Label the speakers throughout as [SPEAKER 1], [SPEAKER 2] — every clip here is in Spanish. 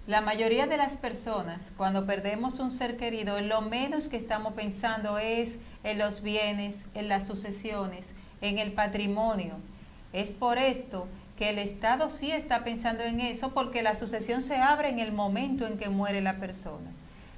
[SPEAKER 1] La mayoría de las personas, cuando perdemos un ser querido, lo menos que estamos pensando es en los bienes, en las sucesiones, en el patrimonio. Es por esto que el Estado sí está pensando en eso, porque la sucesión se abre en el momento en que muere la persona.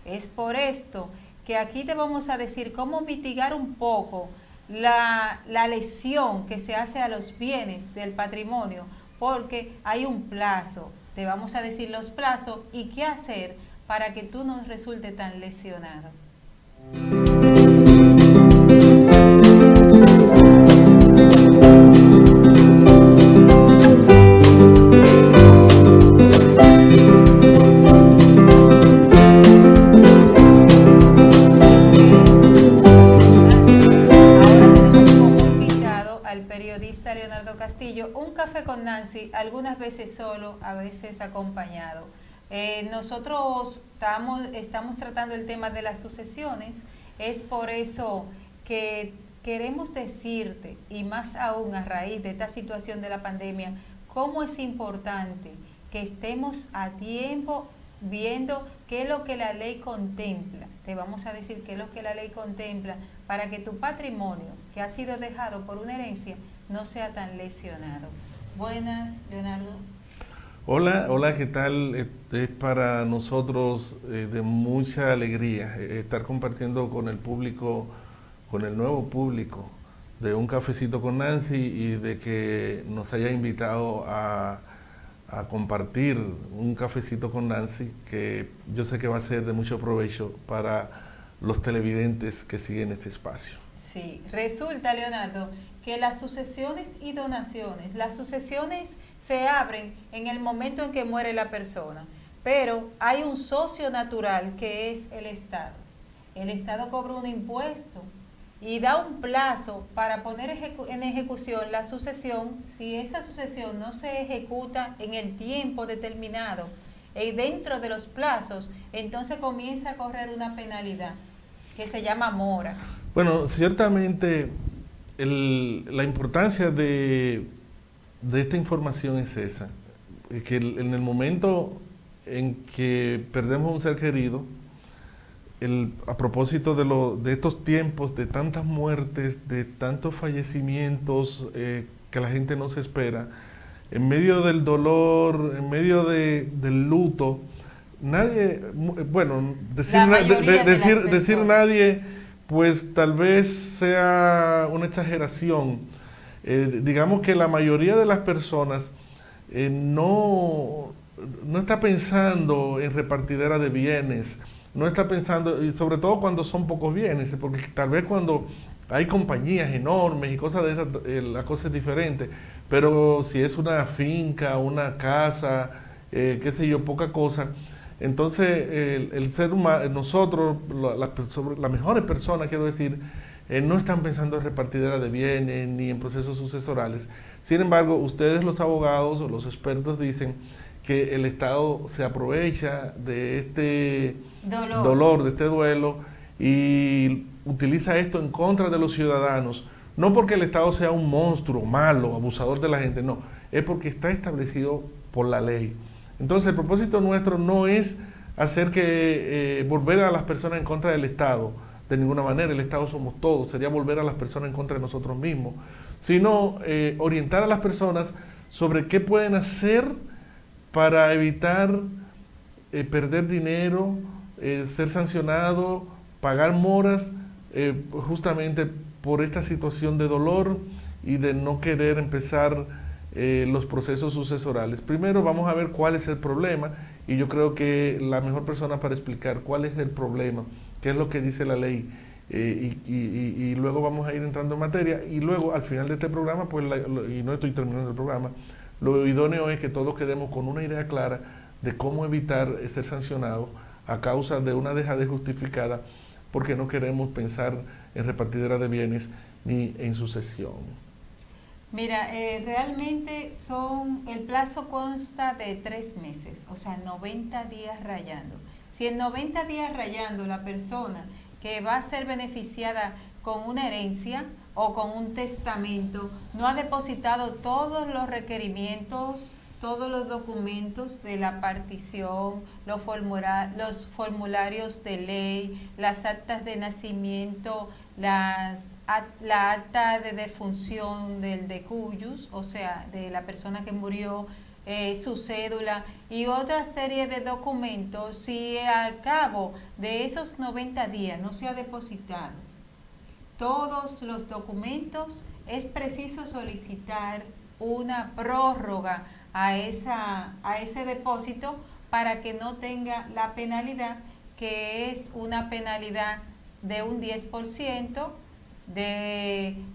[SPEAKER 1] Es por esto que aquí te vamos a decir cómo mitigar un poco la lesión que se hace a los bienes del patrimonio, porque hay un plazo. Te vamos a decir los plazos y qué hacer para que tú no resulte tan lesionado. Periodista Leonardo Castillo, un café con Nancy, algunas veces solo, a veces acompañado. Nosotros estamos tratando el tema de las sucesiones, es por eso que queremos decirte, y más aún a raíz de esta situación de la pandemia, cómo es importante que estemos a tiempo viendo qué es lo que la ley contempla. Te vamos a decir qué es lo que la ley contempla para que tu patrimonio, que ha sido dejado por una herencia, no sea tan lesionado. Buenas, Leonardo.
[SPEAKER 2] Hola, ¿qué tal? Es para nosotros de mucha alegría estar compartiendo con el público, con el nuevo público de Un Cafecito con Nancy, y de que nos haya invitado a compartir un cafecito con Nancy, que yo sé que va a ser de mucho provecho para los televidentes que siguen este espacio.
[SPEAKER 1] Sí, resulta, Leonardo, que las sucesiones y donaciones, las sucesiones se abren en el momento en que muere la persona, pero hay un socio natural que es el Estado. El Estado cobra un impuesto y da un plazo para poner en ejecución la sucesión. Si esa sucesión no se ejecuta en el tiempo determinado y dentro de los plazos, entonces comienza a correr una penalidad que se llama mora.
[SPEAKER 2] Bueno, ciertamente la importancia de esta información es esa, que en el momento en que perdemos un ser querido, a propósito de estos tiempos, de tantas muertes, de tantos fallecimientos que la gente no se espera, en medio del dolor, en medio del luto, nadie, bueno, decir nadie, pues tal vez sea una exageración. Digamos que la mayoría de las personas no está pensando en repartidera de bienes, no está pensando, y sobre todo cuando son pocos bienes, porque tal vez cuando hay compañías enormes y cosas de esas, la cosa es diferente, pero si es una finca, una casa, qué sé yo, poca cosa, entonces el ser humano, nosotros, las mejores personas, quiero decir, no están pensando en repartidera de bienes ni en procesos sucesorales. Sin embargo, ustedes, los abogados o los expertos, dicen que el Estado se aprovecha de este dolor, de este duelo, y utiliza esto en contra de los ciudadanos, no porque el Estado sea un monstruo, malo, abusador de la gente, no, es porque está establecido por la ley. Entonces el propósito nuestro no es hacer que volver a las personas en contra del Estado, de ninguna manera. El Estado somos todos, sería volver a las personas en contra de nosotros mismos, sino orientar a las personas sobre qué pueden hacer para evitar perder dinero, ser sancionado, pagar moras, justamente por esta situación de dolor y de no querer empezar los procesos sucesorales. Primero vamos a ver cuál es el problema, y yo creo que la mejor persona para explicar cuál es el problema, qué es lo que dice la ley, y luego vamos a ir entrando en materia, y luego al final de este programa, pues y no estoy terminando el programa, lo idóneo es que todos quedemos con una idea clara de cómo evitar ser sancionados a causa de una dejadez justificada, porque no queremos pensar en repartidera de bienes ni en sucesión.
[SPEAKER 1] Mira, realmente el plazo consta de 3 meses, o sea, 90 días rayando. Si en 90 días rayando la persona que va a ser beneficiada con una herencia o con un testamento no ha depositado todos los requerimientos todos los documentos de la partición, los formularios de ley, las actas de nacimiento, la acta de defunción del decuyus, o sea, de la persona que murió, su cédula y otra serie de documentos. Si al cabo de esos 90 días no se ha depositado todos los documentos, es preciso solicitar una prórroga a ese depósito para que no tenga la penalidad, que es una penalidad de un 10%,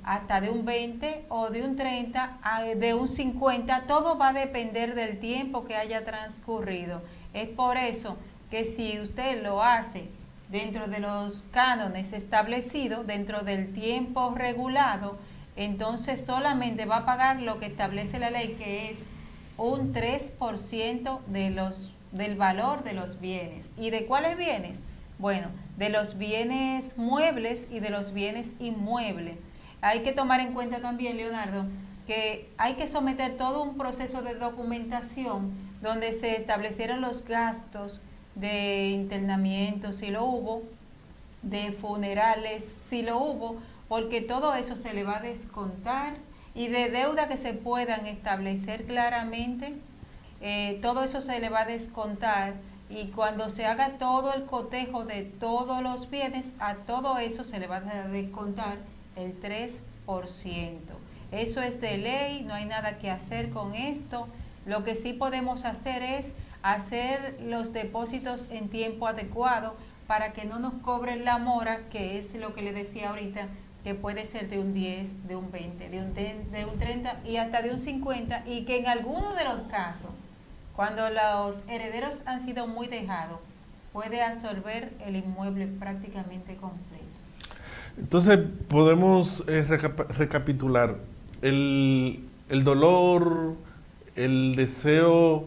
[SPEAKER 1] hasta de un 20 o de un 30, de un 50, todo va a depender del tiempo que haya transcurrido. Es por eso que si usted lo hace dentro de los cánones establecidos, dentro del tiempo regulado, entonces solamente va a pagar lo que establece la ley, que es un 3% del valor de los bienes. ¿Y de cuáles bienes? Bueno, de los bienes muebles y de los bienes inmuebles. Hay que tomar en cuenta también, Leonardo, que hay que someter todo un proceso de documentación donde se establecieron los gastos de internamiento, si lo hubo, de funerales, si lo hubo, porque todo eso se le va a descontar, y de deuda que se puedan establecer claramente, todo eso se le va a descontar, y cuando se haga todo el cotejo de todos los bienes, a todo eso se le va a descontar el 3%. Eso es de ley, no hay nada que hacer con esto. Lo que sí podemos hacer es hacer los depósitos en tiempo adecuado para que no nos cobren la mora, que es lo que le decía ahorita, que puede ser de un 10, de un 20, de un 30 y hasta de un 50, y que en algunos de los casos, cuando los herederos han sido muy dejados, puede absorber el inmueble prácticamente completo.
[SPEAKER 2] Entonces podemos recapitular el dolor, el deseo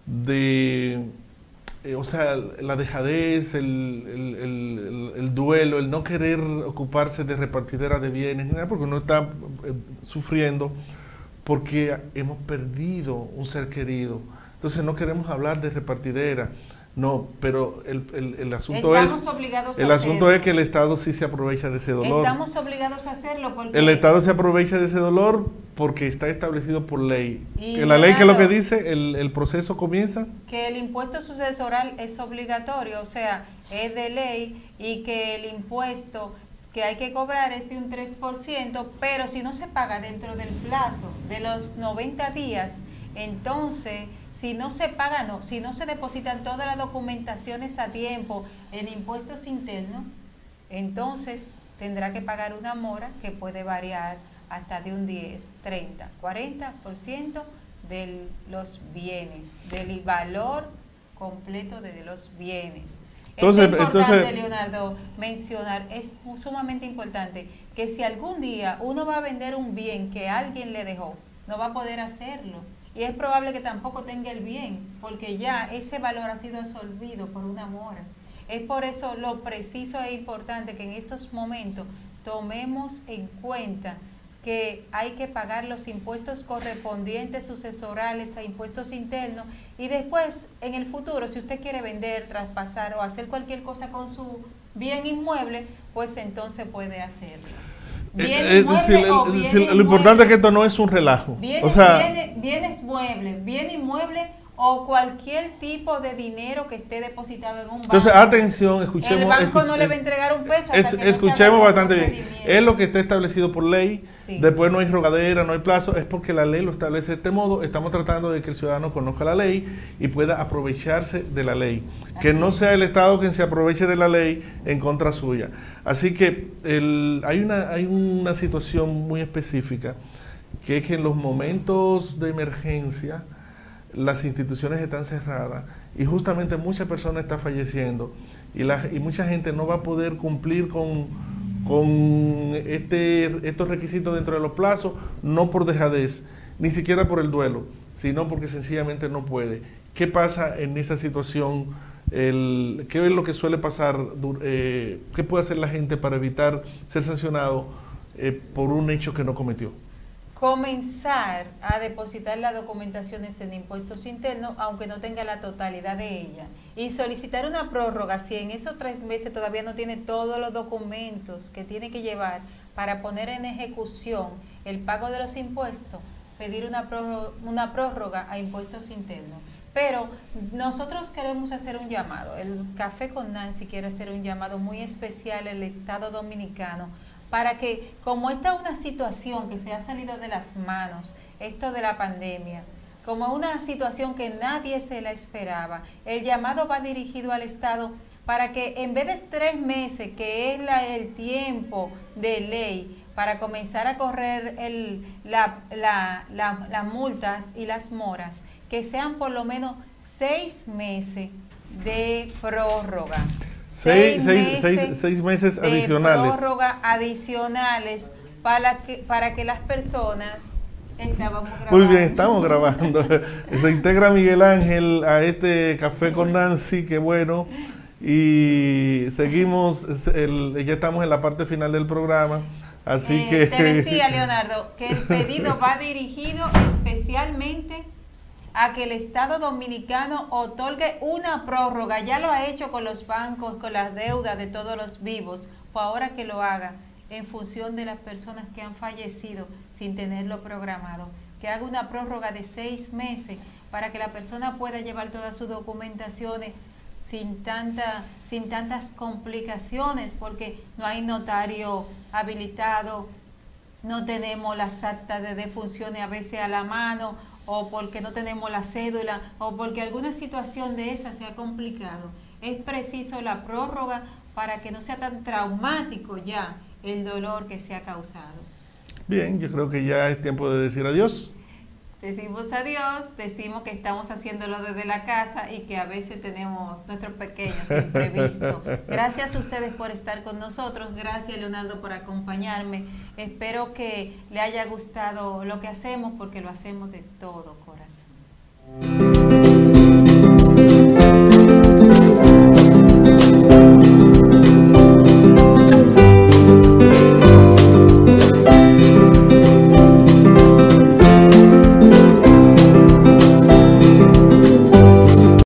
[SPEAKER 2] de, o sea, la dejadez, el duelo, el no querer ocuparse de repartidera de bienes, porque uno está sufriendo porque hemos perdido un ser querido. Entonces no queremos hablar de repartidera, no, pero el asunto es que el Estado sí se aprovecha de ese dolor.
[SPEAKER 1] Estamos obligados a hacerlo porque
[SPEAKER 2] el Estado se aprovecha de ese dolor porque está establecido por ley. Y la ley, que es lo que dice, el proceso comienza.
[SPEAKER 1] Que el impuesto sucesoral es obligatorio, o sea, es de ley, y que el impuesto que hay que cobrar es de un 3%, pero si no se paga dentro del plazo de los 90 días, entonces, si no se paga, si no se depositan todas las documentaciones a tiempo en impuestos internos, entonces tendrá que pagar una mora que puede variar hasta de un 10, 30, 40% de los bienes, del valor completo de los bienes. Es importante, Leonardo, mencionar, es sumamente importante, que si algún día uno va a vender un bien que alguien le dejó, no va a poder hacerlo. Y es probable que tampoco tenga el bien, porque ya ese valor ha sido absorbido por una mora. Es por eso lo preciso e importante que en estos momentos tomemos en cuenta que hay que pagar los impuestos correspondientes sucesorales a impuestos internos, y después, en el futuro, si usted quiere vender, traspasar o hacer cualquier cosa con su bien inmueble, pues entonces puede hacerlo.
[SPEAKER 2] Lo importante es que esto no es un relajo.
[SPEAKER 1] Bienes muebles, bien inmueble o cualquier tipo de dinero que esté depositado en un banco.
[SPEAKER 2] Entonces, atención, escuchemos.
[SPEAKER 1] El banco no le va a entregar un peso hasta que
[SPEAKER 2] escuchemos bastante bien. Es lo que está establecido por ley.
[SPEAKER 1] Sí.
[SPEAKER 2] Después no hay rogadera, no hay plazo. Es porque la ley lo establece de este modo. Estamos tratando de que el ciudadano conozca la ley y pueda aprovecharse de la ley. Que no sea el Estado quien se aproveche de la ley en contra suya. Así que hay una situación muy específica, que es que en los momentos de emergencia las instituciones están cerradas y justamente muchas personas están falleciendo y mucha gente no va a poder cumplir con estos requisitos dentro de los plazos, no por dejadez, ni siquiera por el duelo, sino porque sencillamente no puede. ¿Qué pasa en esa situación? ¿Qué es lo que suele pasar? ¿Qué puede hacer la gente para evitar ser sancionado por un hecho que no cometió?
[SPEAKER 1] comenzar a depositar las documentaciones en impuestos internos, aunque no tenga la totalidad de ella, y solicitar una prórroga si en esos 3 meses todavía no tiene todos los documentos que tiene que llevar para poner en ejecución el pago de los impuestos, pedir una prórroga a impuestos internos. Pero nosotros queremos hacer un llamado, el Café con Nancy quiere hacer un llamado muy especial al Estado Dominicano, para que, como esta es una situación que se ha salido de las manos, esto de la pandemia, como una situación que nadie se la esperaba, el llamado va dirigido al Estado para que en vez de 3 meses, que es el tiempo de ley para comenzar a correr las multas y las moras, que sean por lo menos 6 meses de prórroga.
[SPEAKER 2] 6 meses
[SPEAKER 1] de
[SPEAKER 2] adicionales.
[SPEAKER 1] Prórroga adicionales para que las personas...
[SPEAKER 2] Muy bien, estamos grabando. Se integra Miguel Ángel a este Café con Nancy, qué bueno. Y seguimos, ya estamos en la parte final del programa. Así que...
[SPEAKER 1] Te decía, Leonardo, que el pedido va dirigido especialmente a que el Estado Dominicano otorgue una prórroga. Ya lo ha hecho con los bancos, con las deudas de todos los vivos, pues ahora que lo haga en función de las personas que han fallecido sin tenerlo programado, que haga una prórroga de 6 meses para que la persona pueda llevar todas sus documentaciones sin tantas complicaciones, porque no hay notario habilitado, no tenemos las actas de defunciones a veces a la mano, o porque no tenemos la cédula, o porque alguna situación de esa se ha complicado. Es preciso la prórroga para que no sea tan traumático ya el dolor que se ha causado.
[SPEAKER 2] Bien, yo creo que ya es tiempo de decir adiós.
[SPEAKER 1] Decimos adiós, decimos que estamos haciéndolo desde la casa y que a veces tenemos nuestros pequeños imprevistos. Gracias a ustedes por estar con nosotros, gracias Leonardo por acompañarme. Espero que le haya gustado lo que hacemos, porque lo hacemos de todo